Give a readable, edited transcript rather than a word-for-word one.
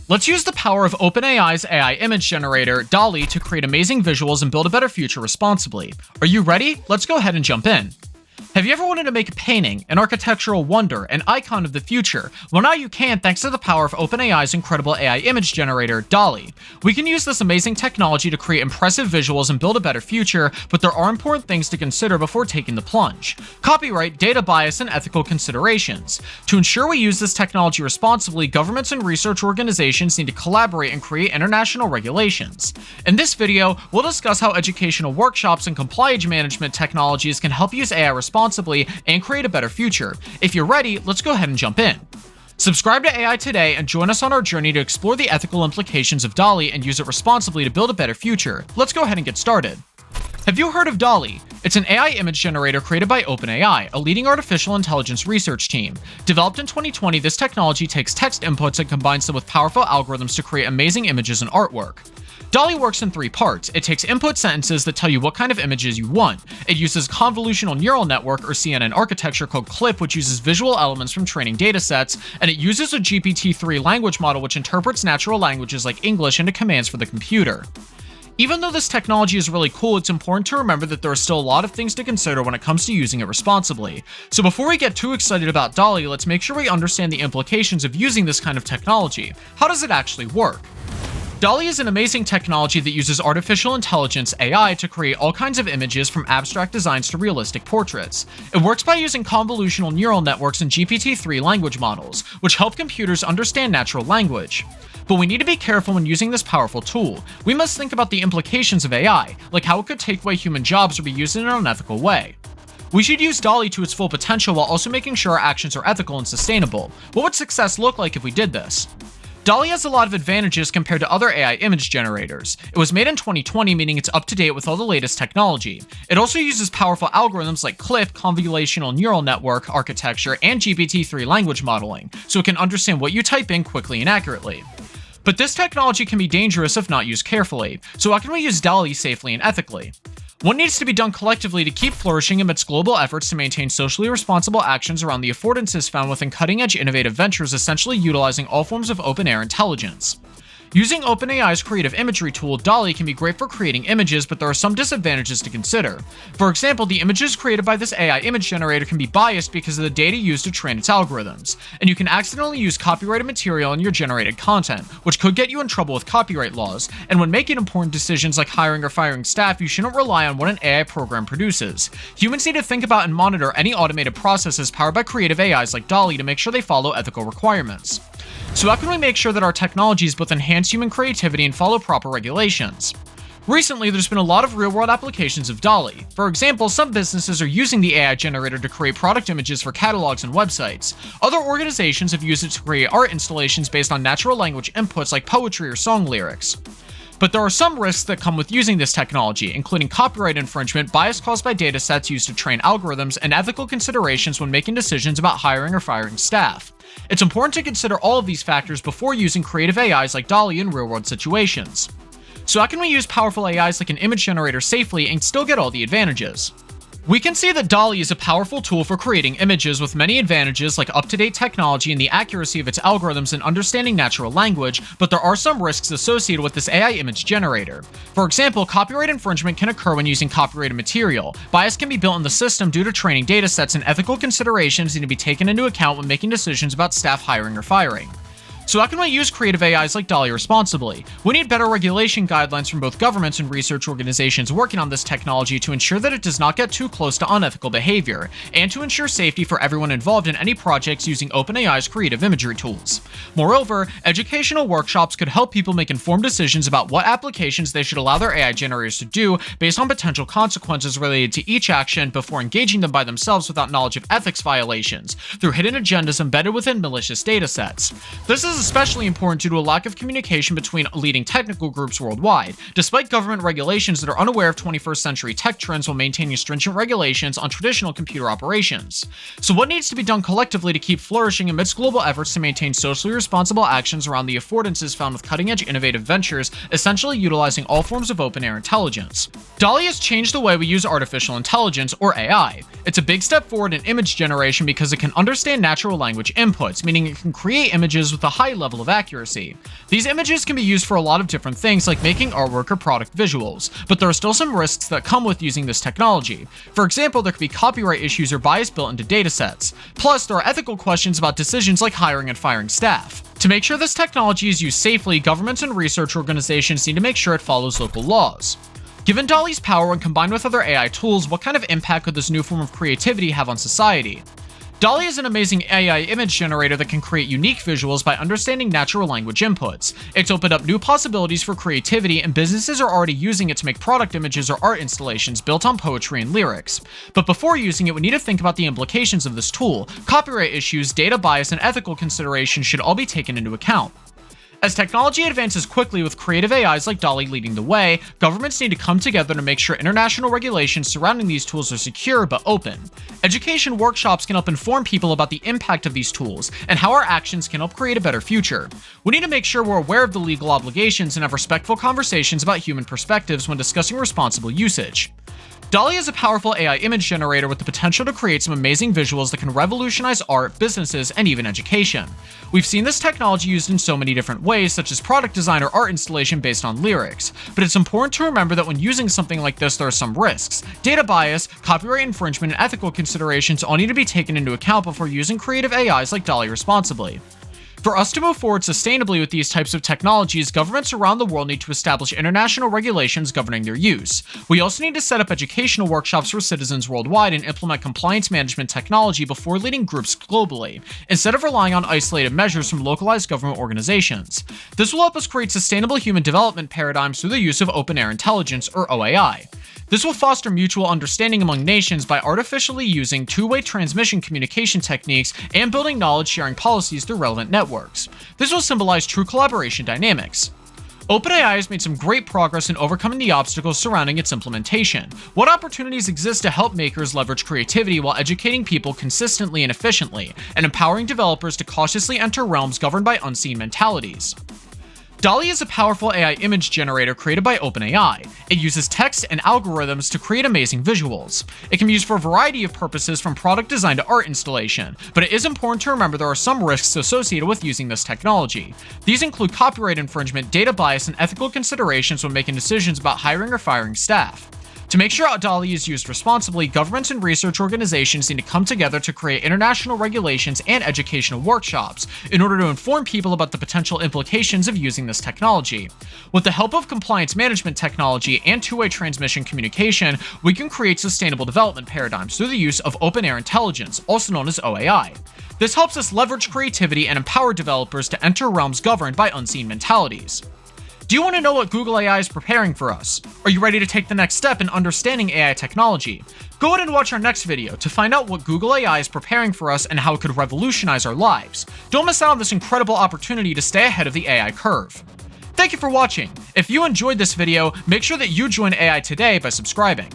Let's use the power of OpenAI's AI image generator, Dall-E, to create amazing visuals and build a better future responsibly. Are you ready? Let's go ahead and jump in. Have you ever wanted to make a painting, an architectural wonder, an icon of the future? Well, now you can thanks to the power of OpenAI's incredible AI image generator, Dall-E. We can use this amazing technology to create impressive visuals and build a better future, but there are important things to consider before taking the plunge. Copyright, data bias, and ethical considerations. To ensure we use this technology responsibly, governments and research organizations need to collaborate and create international regulations. In this video, we'll discuss how educational workshops and compliance management technologies can help use AI responsibly and create a better future. If you're ready, let's go ahead and jump in. Subscribe to AI Today and join us on our journey to explore the ethical implications of Dall-E and use it responsibly to build a better future. Let's go ahead and get started. Have you heard of Dall-E? It's an AI image generator created by OpenAI, a leading artificial intelligence research team. Developed in 2020, this technology takes text inputs and combines them with powerful algorithms to create amazing images and artwork. Dall-E works in three parts. It takes input sentences that tell you what kind of images you want. It uses convolutional neural network, or CNN architecture called CLIP, which uses visual elements from training datasets, and it uses a GPT-3 language model which interprets natural languages like English into commands for the computer. Even though this technology is really cool, it's important to remember that there are still a lot of things to consider when it comes to using it responsibly. So before we get too excited about Dall-E, let's make sure we understand the implications of using this kind of technology. How does it actually work? Dall-E is an amazing technology that uses artificial intelligence, AI, to create all kinds of images from abstract designs to realistic portraits. It works by using convolutional neural networks and GPT-3 language models, which help computers understand natural language. But we need to be careful when using this powerful tool. We must think about the implications of AI, like how it could take away human jobs or be used in an unethical way. We should use Dall-E to its full potential while also making sure our actions are ethical and sustainable. What would success look like if we did this? Dall-E has a lot of advantages compared to other AI image generators. It was made in 2020, meaning it's up to date with all the latest technology. It also uses powerful algorithms like CLIP, convolutional neural network architecture, and GPT-3 language modeling, so it can understand what you type in quickly and accurately. But this technology can be dangerous if not used carefully, so how can we use Dall-E safely and ethically? What needs to be done collectively to keep flourishing amidst global efforts to maintain socially responsible actions around the affordances found within cutting-edge innovative ventures essentially utilizing all forms of open-air intelligence? Using OpenAI's creative imagery tool, Dall-E can be great for creating images, but there are some disadvantages to consider. For example, the images created by this AI image generator can be biased because of the data used to train its algorithms, and you can accidentally use copyrighted material in your generated content, which could get you in trouble with copyright laws. And when making important decisions like hiring or firing staff, you shouldn't rely on what an AI program produces. Humans need to think about and monitor any automated processes powered by creative AIs like Dall-E to make sure they follow ethical requirements. So how can we make sure that our technologies both enhance human creativity and follow proper regulations? Recently, there's been a lot of real-world applications of Dall-E. For example, some businesses are using the AI generator to create product images for catalogs and websites. Other organizations have used it to create art installations based on natural language inputs like poetry or song lyrics. But there are some risks that come with using this technology, including copyright infringement, bias caused by datasets used to train algorithms, and ethical considerations when making decisions about hiring or firing staff. It's important to consider all of these factors before using creative AIs like Dall-E in real-world situations. So how can we use powerful AIs like an image generator safely and still get all the advantages? We can see that Dall-E is a powerful tool for creating images with many advantages like up-to-date technology and the accuracy of its algorithms in understanding natural language, but there are some risks associated with this AI image generator. For example, copyright infringement can occur when using copyrighted material. Bias can be built in the system due to training datasets, and ethical considerations need to be taken into account when making decisions about staff hiring or firing. So how can we use creative AIs like Dall-E responsibly? We need better regulation guidelines from both governments and research organizations working on this technology to ensure that it does not get too close to unethical behavior, and to ensure safety for everyone involved in any projects using OpenAI's creative imagery tools. Moreover, educational workshops could help people make informed decisions about what applications they should allow their AI generators to do based on potential consequences related to each action before engaging them by themselves without knowledge of ethics violations, through hidden agendas embedded within malicious datasets. This is especially important due to a lack of communication between leading technical groups worldwide, despite government regulations that are unaware of 21st century tech trends while maintaining stringent regulations on traditional computer operations. So what needs to be done collectively to keep flourishing amidst global efforts to maintain socially responsible actions around the affordances found with cutting-edge innovative ventures, essentially utilizing all forms of open-air intelligence? Dall-E has changed the way we use artificial intelligence, or AI. It's a big step forward in image generation because it can understand natural language inputs, meaning it can create images with a high high level of accuracy. These images can be used for a lot of different things like making artwork or product visuals, but there are still some risks that come with using this technology. For example, there could be copyright issues or bias built into datasets. Plus, there are ethical questions about decisions like hiring and firing staff. To make sure this technology is used safely, governments and research organizations need to make sure it follows local laws. Given Dall-E's power when combined with other AI tools, what kind of impact could this new form of creativity have on society? Dall-E is an amazing AI image generator that can create unique visuals by understanding natural language inputs. It's opened up new possibilities for creativity, and businesses are already using it to make product images or art installations built on poetry and lyrics. But before using it, we need to think about the implications of this tool. Copyright issues, data bias, and ethical considerations should all be taken into account. As technology advances quickly with creative AIs like Dall-E leading the way, governments need to come together to make sure international regulations surrounding these tools are secure but open. Education workshops can help inform people about the impact of these tools and how our actions can help create a better future. We need to make sure we're aware of the legal obligations and have respectful conversations about human perspectives when discussing responsible usage. Dall-E is a powerful AI image generator with the potential to create some amazing visuals that can revolutionize art, businesses, and even education. We've seen this technology used in so many different ways, such as product design or art installation based on lyrics. But it's important to remember that when using something like this, there are some risks. Data bias, copyright infringement, and ethical considerations all need to be taken into account before using creative AIs like Dall-E responsibly. For us to move forward sustainably with these types of technologies, governments around the world need to establish international regulations governing their use. We also need to set up educational workshops for citizens worldwide and implement compliance management technology before leading groups globally, instead of relying on isolated measures from localized government organizations. This will help us create sustainable human development paradigms through the use of open air intelligence, or OAI. This will foster mutual understanding among nations by artificially using two-way transmission communication techniques and building knowledge-sharing policies through relevant networks. This will symbolize true collaboration dynamics. OpenAI has made some great progress in overcoming the obstacles surrounding its implementation. What opportunities exist to help makers leverage creativity while educating people consistently and efficiently, and empowering developers to cautiously enter realms governed by unseen mentalities? Dall-E is a powerful AI image generator created by OpenAI. It uses text and algorithms to create amazing visuals. It can be used for a variety of purposes from product design to art installation, but it is important to remember there are some risks associated with using this technology. These include copyright infringement, data bias, and ethical considerations when making decisions about hiring or firing staff. To make sure Dall-E is used responsibly, governments and research organizations need to come together to create international regulations and educational workshops in order to inform people about the potential implications of using this technology. With the help of compliance management technology and two-way transmission communication, we can create sustainable development paradigms through the use of open air intelligence, also known as OAI. This helps us leverage creativity and empower developers to enter realms governed by unseen mentalities. Do you want to know what Google AI is preparing for us? Are you ready to take the next step in understanding AI technology? Go ahead and watch our next video to find out what Google AI is preparing for us and how it could revolutionize our lives. Don't miss out on this incredible opportunity to stay ahead of the AI curve. Thank you for watching. If you enjoyed this video, make sure that you join AI today by subscribing.